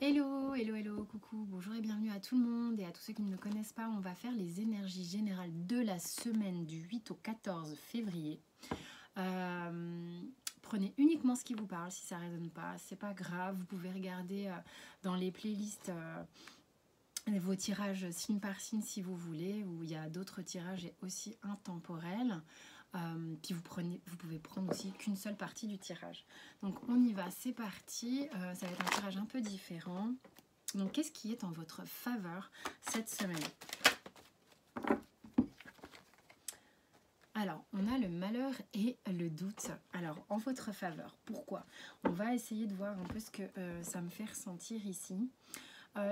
Hello, hello, hello, coucou, bonjour et bienvenue à tout le monde et à tous ceux qui ne me connaissent pas. On va faire les énergies générales de la semaine du 8 au 14 février. Prenez uniquement ce qui vous parle, si ça ne résonne pas, c'est pas grave. Vous pouvez regarder dans les playlists vos tirages signe par signe si vous voulez, où il y a d'autres tirages et aussi intemporels. Puis vous pouvez prendre aussi qu'une seule partie du tirage. Donc on y va, c'est parti. Ça va être un tirage un peu différent. Donc qu'est-ce qui est en votre faveur cette semaine? Alors, on a le malheur et le doute. Alors, en votre faveur, pourquoi? On va essayer de voir un peu ce que ça me fait ressentir ici.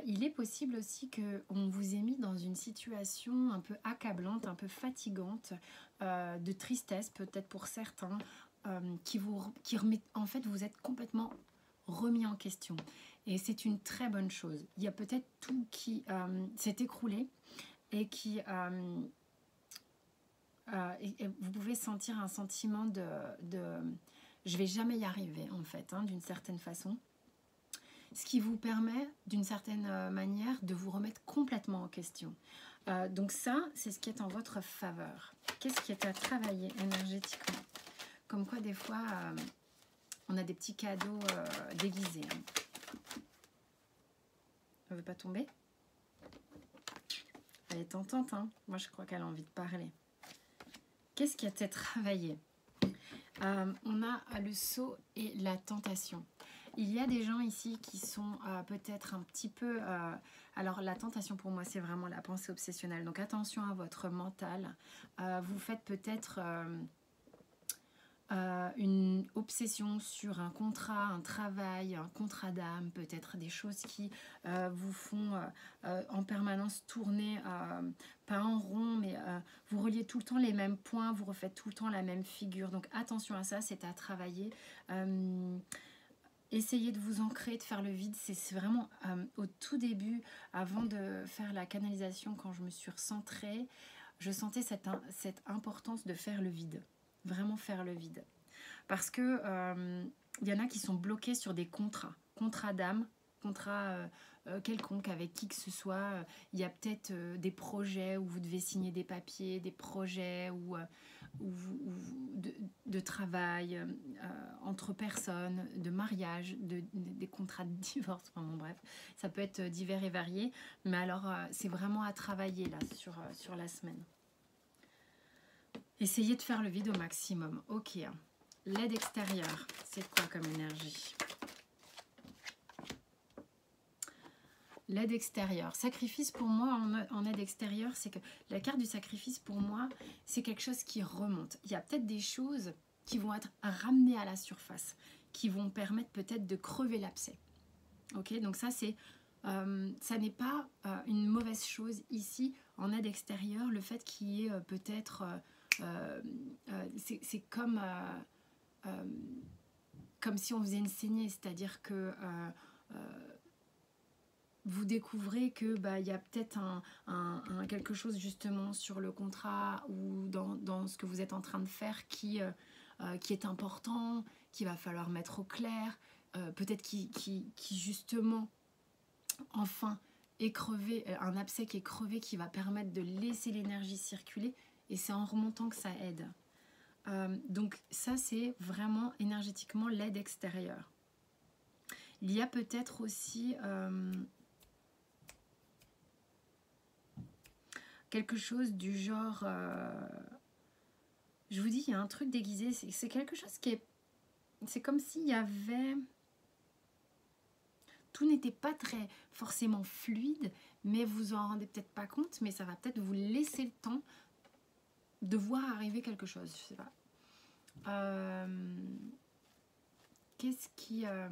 Il est possible aussi qu'on vous ait mis dans une situation un peu accablante, un peu fatigante, de tristesse peut-être pour certains, qui remet, en fait, vous êtes complètement remis en question. Et c'est une très bonne chose. Il y a peut-être tout qui s'est écroulé et qui... et vous pouvez sentir un sentiment de je vais jamais y arriver en fait, hein, d'une certaine façon. Ce qui vous permet, d'une certaine manière, de vous remettre complètement en question. Donc ça, c'est ce qui est en votre faveur. Qu'est-ce qui est à travailler énergétiquement? Comme quoi, des fois, on a des petits cadeaux déguisés. Hein. Elle ne veut pas tomber? Elle est tentante, hein. Moi, je crois qu'elle a envie de parler. Qu'est-ce qui est à travailler? On a le sceau et la tentation. Il y a des gens ici qui sont peut-être un petit peu... alors la tentation pour moi c'est vraiment la pensée obsessionnelle. Donc attention à votre mental. Vous faites peut-être une obsession sur un contrat, un travail, un contrat d'âme. Peut-être des choses qui vous font en permanence tourner, pas en rond, mais vous reliez tout le temps les mêmes points. Vous refaites tout le temps la même figure. Donc attention à ça, c'est à travailler. Essayez de vous ancrer, de faire le vide. C'est vraiment au tout début, avant de faire la canalisation, quand je me suis recentrée, je sentais cette importance de faire le vide. Vraiment faire le vide. Parce que y en a qui sont bloqués sur des contrats d'âme, contrats quelconques avec qui que ce soit. Il y a peut-être des projets où vous devez signer des papiers, des projets de travail entre personnes, de mariage, des contrats de divorce, enfin bon bref, ça peut être divers et varié, mais alors c'est vraiment à travailler là sur la semaine. Essayez de faire le vide au maximum. Ok, l'aide extérieure, c'est quoi comme énergie? L'aide extérieure. Sacrifice pour moi en aide extérieure, c'est que la carte du sacrifice pour moi, c'est quelque chose qui remonte. Il y a peut-être des choses qui vont être ramenées à la surface, qui vont permettre peut-être de crever l'abcès. Ok, donc ça c'est, ça n'est pas une mauvaise chose ici en aide extérieure. Le fait qu'il y ait peut-être, c'est comme si on faisait une saignée, c'est-à-dire que vous découvrez que y a peut-être quelque chose justement sur le contrat ou dans ce que vous êtes en train de faire qui est important, qu'il va falloir mettre au clair, peut-être qui justement enfin est crevé, un abcès qui est crevé, qui va permettre de laisser l'énergie circuler, et c'est en remontant que ça aide. Donc ça c'est vraiment énergétiquement l'aide extérieure. Il y a peut-être aussi quelque chose du genre, je vous dis, il y a un truc déguisé, c'est quelque chose qui est, c'est comme s'il y avait, tout n'était pas très forcément fluide, mais vous en rendez peut-être pas compte, mais ça va peut-être vous laisser le temps de voir arriver quelque chose, je sais pas. Qu'est-ce qui va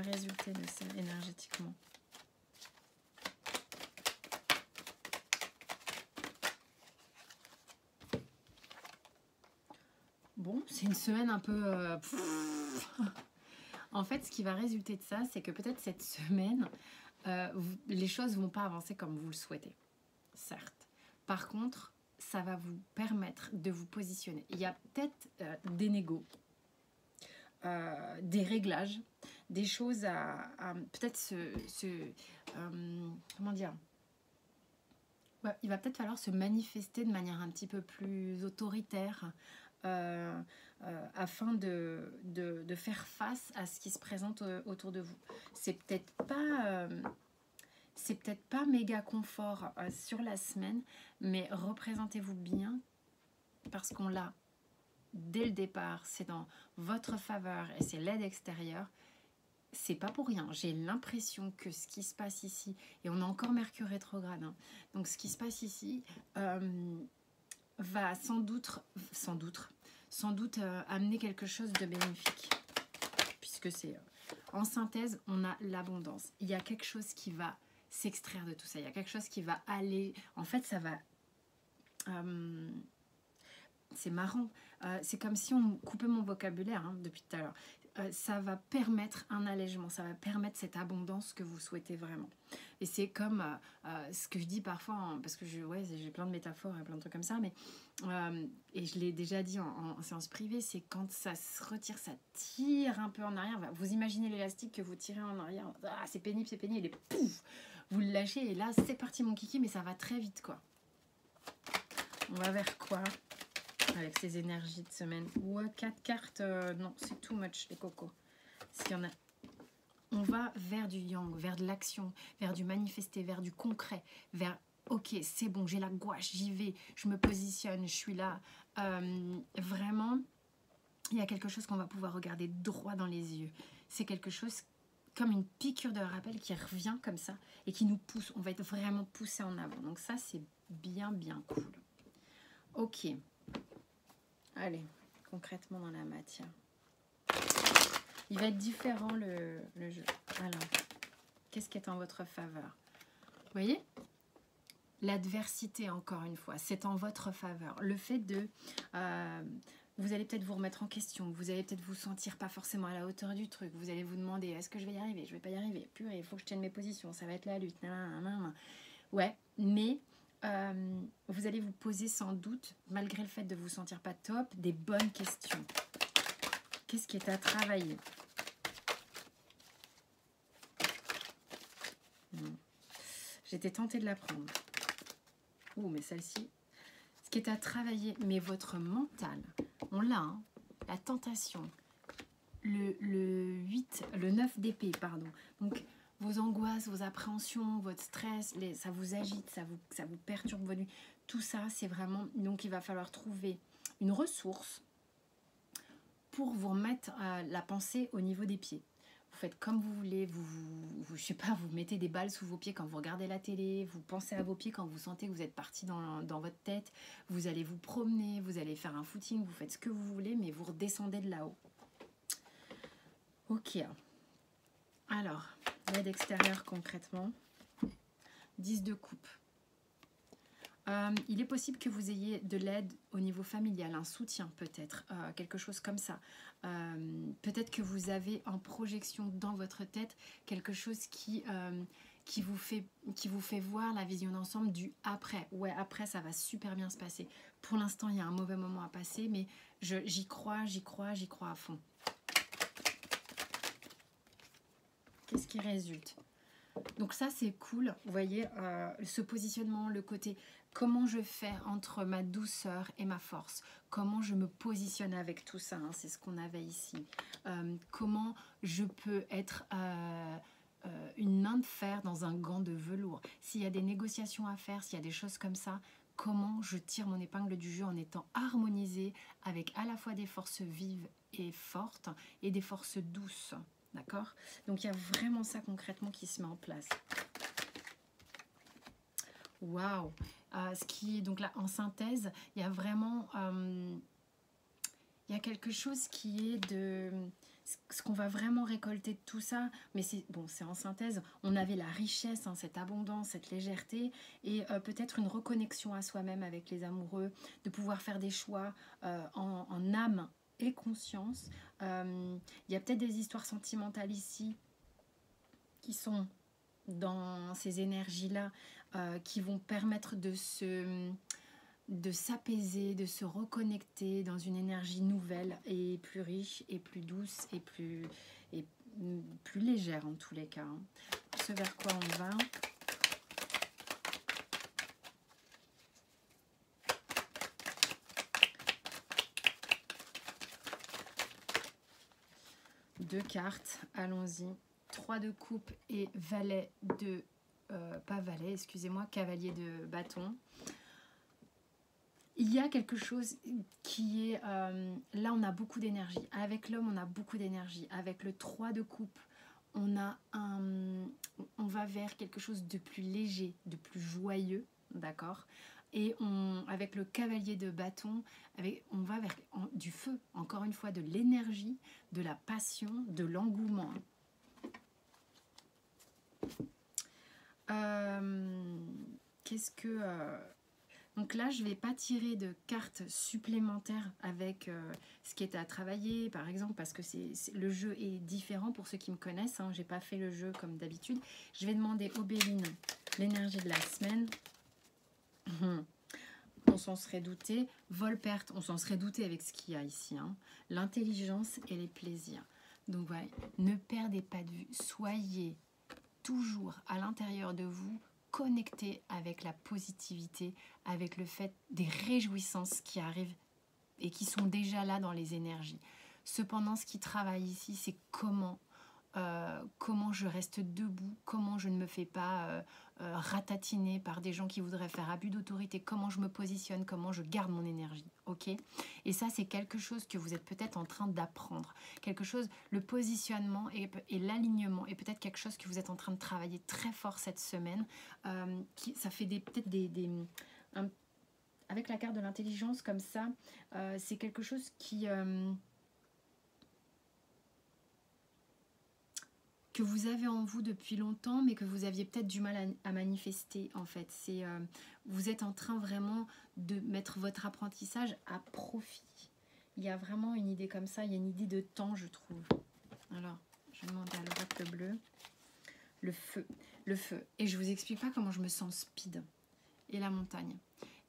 résulter de ça énergétiquement? Bon, c'est une semaine un peu... En fait, ce qui va résulter de ça, c'est que peut-être cette semaine, les choses ne vont pas avancer comme vous le souhaitez, certes. Par contre, ça va vous permettre de vous positionner. Il y a peut-être des négos des réglages, des choses à peut-être comment dire, ouais, il va peut-être falloir se manifester de manière un petit peu plus autoritaire afin de faire face à ce qui se présente autour de vous. C'est peut-être pas méga confort sur la semaine, mais représentez-vous bien parce qu'on l'a dès le départ, c'est dans votre faveur et c'est l'aide extérieure. C'est pas pour rien. J'ai l'impression que ce qui se passe ici, et on a encore Mercure rétrograde, hein, donc ce qui se passe ici va sans doute amener quelque chose de bénéfique, puisque c'est en synthèse, on a l'abondance. Il y a quelque chose qui va s'extraire de tout ça. Il y a quelque chose qui va aller. En fait, ça va. C'est marrant. C'est comme si on coupait mon vocabulaire hein, depuis tout à l'heure. Ça va permettre un allègement, ça va permettre cette abondance que vous souhaitez vraiment. Et c'est comme ce que je dis parfois, hein, parce que j'ai plein de métaphores et plein de trucs comme ça, mais et je l'ai déjà dit en séance privée, c'est quand ça se retire, ça tire un peu en arrière. Vous imaginez l'élastique que vous tirez en arrière, c'est pénible, et pouf, vous le lâchez et là c'est parti mon kiki, mais ça va très vite quoi. On va vers quoi avec ces énergies de semaine? Ouais, 4 cartes, non, c'est too much les cocos. Parce qu'il y en a. On va vers du yang, vers de l'action, vers du manifester, vers du concret, vers ok, c'est bon, j'ai la gouache, j'y vais, je me positionne, je suis là. Vraiment, il y a quelque chose qu'on va pouvoir regarder droit dans les yeux. C'est quelque chose comme une piqûre de rappel qui revient comme ça et qui nous pousse. On va être vraiment poussé en avant. Donc ça, c'est bien, bien cool. Ok. Allez, concrètement dans la matière. Il va être différent le jeu. Alors, qu'est-ce qui est en votre faveur? Vous voyez? L'adversité, encore une fois, c'est en votre faveur. Le fait de... vous allez peut-être vous remettre en question. Vous allez peut-être vous sentir pas forcément à la hauteur du truc. Vous allez vous demander, est-ce que je vais y arriver? Je vais pas y arriver. Purée, il faut que je tienne mes positions. Ça va être la lutte. Ouais, mais... vous allez vous poser sans doute, malgré le fait de vous sentir pas top, des bonnes questions. Qu'est-ce qui est à travailler? J'étais tentée de la prendre. Oh, mais celle-ci. Ce qui est à travailler, mais votre mental, on l'a, hein, la tentation. Le 9 d'épée, pardon. Donc, vos angoisses, vos appréhensions, votre stress, ça vous agite, ça vous perturbe votre vie. Tout ça, c'est vraiment... Donc, il va falloir trouver une ressource pour vous remettre la pensée au niveau des pieds. Vous faites comme vous voulez, je sais pas, vous mettez des balles sous vos pieds quand vous regardez la télé, vous pensez à vos pieds quand vous sentez que vous êtes parti dans votre tête, vous allez vous promener, vous allez faire un footing, vous faites ce que vous voulez, mais vous redescendez de là-haut. Ok. Alors, l'aide extérieure concrètement. 10 de coupe. Il est possible que vous ayez de l'aide au niveau familial, un soutien peut-être, quelque chose comme ça. Peut-être que vous avez en projection dans votre tête quelque chose qui vous fait voir la vision d'ensemble du après. Ouais, après ça va super bien se passer. Pour l'instant, il y a un mauvais moment à passer, mais j'y crois à fond. Qu'est-ce qui résulte? Donc ça, c'est cool. Vous voyez, ce positionnement, le côté... Comment je fais entre ma douceur et ma force? Comment je me positionne avec tout ça, hein, c'est ce qu'on avait ici. Comment je peux être une main de fer dans un gant de velours? S'il y a des négociations à faire, s'il y a des choses comme ça, comment je tire mon épingle du jeu en étant harmonisée avec à la fois des forces vives et fortes et des forces douces? D'accord? Donc il y a vraiment ça concrètement qui se met en place. Waouh! Donc là, en synthèse, il y a vraiment... il y a quelque chose qui est de... Ce qu'on va vraiment récolter de tout ça, mais c'est bon, c'est en synthèse. On avait la richesse, hein, cette abondance, cette légèreté, et peut-être une reconnexion à soi-même avec les amoureux, de pouvoir faire des choix en âme et conscience. Il y a peut-être des histoires sentimentales ici qui sont dans ces énergies-là, qui vont permettre de de s'apaiser, de se reconnecter dans une énergie nouvelle et plus riche et plus douce et plus légère en tous les cas. Hein. Ce vers quoi on va. Deux cartes, allons-y. 3 de coupe et valet de... pas valet, excusez-moi, cavalier de bâton. Il y a quelque chose qui est... là, on a beaucoup d'énergie. Avec l'homme, on a beaucoup d'énergie. Avec le 3 de coupe, on va vers quelque chose de plus léger, de plus joyeux, d'accord? Et avec le cavalier de bâton, on va vers du feu, encore une fois, de l'énergie, de la passion, de l'engouement. Qu'est-ce que... Donc là, je ne vais pas tirer de cartes supplémentaires avec ce qui est à travailler, par exemple, parce que le jeu est différent pour ceux qui me connaissent. Hein, je n'ai pas fait le jeu comme d'habitude. Je vais demander aux Béline l'énergie de la semaine. On s'en serait douté. Vol-perte, on s'en serait douté avec ce qu'il y a ici. Hein. L'intelligence et les plaisirs. Donc voilà, ne perdez pas de vue. Soyez toujours à l'intérieur de vous connecté avec la positivité, avec le fait des réjouissances qui arrivent et qui sont déjà là dans les énergies. Cependant, ce qui travaille ici, c'est comment je reste debout, comment je ne me fais pas ratatiner par des gens qui voudraient faire abus d'autorité, comment je me positionne, comment je garde mon énergie, ok? Et ça, c'est quelque chose que vous êtes peut-être en train d'apprendre. Quelque chose, le positionnement et l'alignement est peut-être quelque chose que vous êtes en train de travailler très fort cette semaine. Ça fait peut-être avec la carte de l'intelligence comme ça, c'est quelque chose que vous avez en vous depuis longtemps, mais que vous aviez peut-être du mal à manifester, en fait. Vous êtes en train vraiment de mettre votre apprentissage à profit. Il y a vraiment une idée comme ça, il y a une idée de temps, je trouve. Alors, je vais demander à l'oracle bleu. Le feu. Le feu. Et je ne vous explique pas comment je me sens speed. Et la montagne.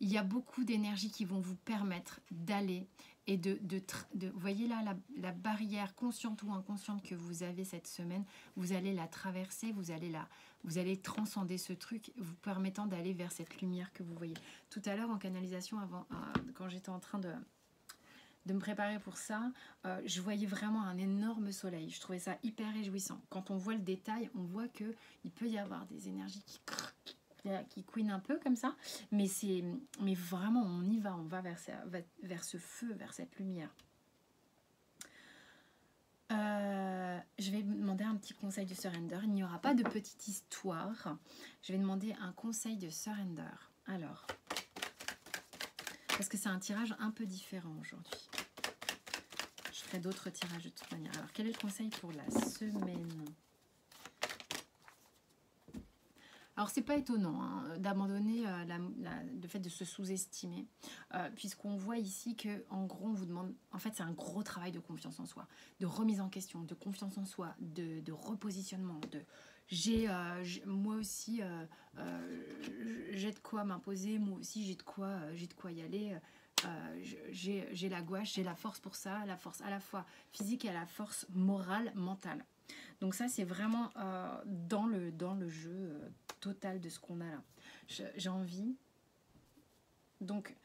Il y a beaucoup d'énergie qui vont vous permettre d'aller et vous voyez là la barrière consciente ou inconsciente que vous avez cette semaine, vous allez la traverser, vous allez transcender ce truc, vous permettant d'aller vers cette lumière que vous voyez. Tout à l'heure en canalisation, quand j'étais en train de me préparer pour ça, je voyais vraiment un énorme soleil. Je trouvais ça hyper réjouissant. Quand on voit le détail, on voit qu'il peut y avoir des énergies qui couine un peu comme ça, mais vraiment on y va, on va vers ce feu, vers cette lumière. Je vais demander un petit conseil de surrender. Il n'y aura pas de petite histoire. Je vais demander un conseil de surrender. Alors, parce que c'est un tirage un peu différent aujourd'hui. Je ferai d'autres tirages de toute manière. Alors, quel est le conseil pour la semaine ? Alors, c'est pas étonnant hein, d'abandonner le fait de se sous-estimer, puisqu'on voit ici que, en gros, on vous demande... En fait, c'est un gros travail de confiance en soi, de remise en question, de confiance en soi, de repositionnement, moi aussi, j'ai de quoi m'imposer, moi aussi, j'ai de quoi y aller... j'ai la gouache, j'ai la force pour ça, la force à la fois physique et la force morale, mentale. Donc ça, c'est vraiment dans le jeu total de ce qu'on a là. J'ai envie. Donc,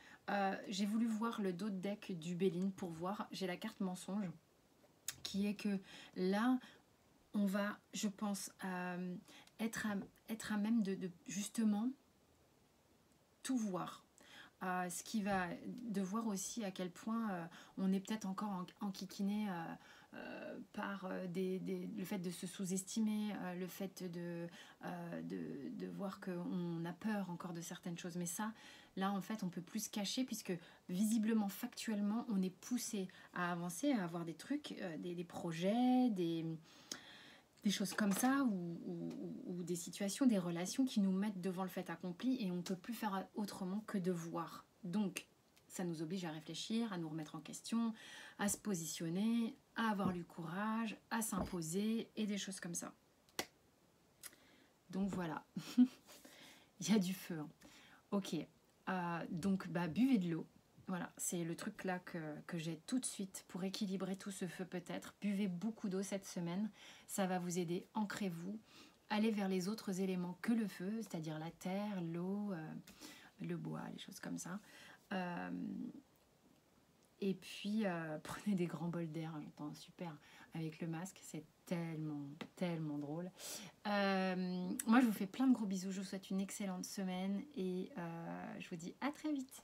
j'ai voulu voir le dos de deck du Béline pour voir. J'ai la carte mensonge qui est que là, on va, je pense, être à même de justement tout voir. Ce qui va de voir aussi à quel point on est peut-être encore enquiquiné par le fait de se sous-estimer, le fait de voir qu'on a peur encore de certaines choses. Mais ça, là, en fait, on peut plus se cacher puisque visiblement, factuellement, on est poussé à avancer, à avoir des trucs, des projets, des choses comme ça ou des situations, des relations qui nous mettent devant le fait accompli et on ne peut plus faire autrement que de voir. Donc, ça nous oblige à réfléchir, à nous remettre en question, à se positionner, à avoir du courage, à s'imposer et des choses comme ça. Donc voilà, il y a du feu. Hein. Ok, Donc buvez de l'eau. Voilà, c'est le truc là que j'ai tout de suite pour équilibrer tout ce feu peut-être. Buvez beaucoup d'eau cette semaine, ça va vous aider, ancrez-vous. Allez vers les autres éléments que le feu, c'est-à-dire la terre, l'eau, le bois, les choses comme ça. Et puis, prenez des grands bols d'air, j'entends super, avec le masque, c'est tellement, tellement drôle. Moi, je vous fais plein de gros bisous, je vous souhaite une excellente semaine et je vous dis à très vite.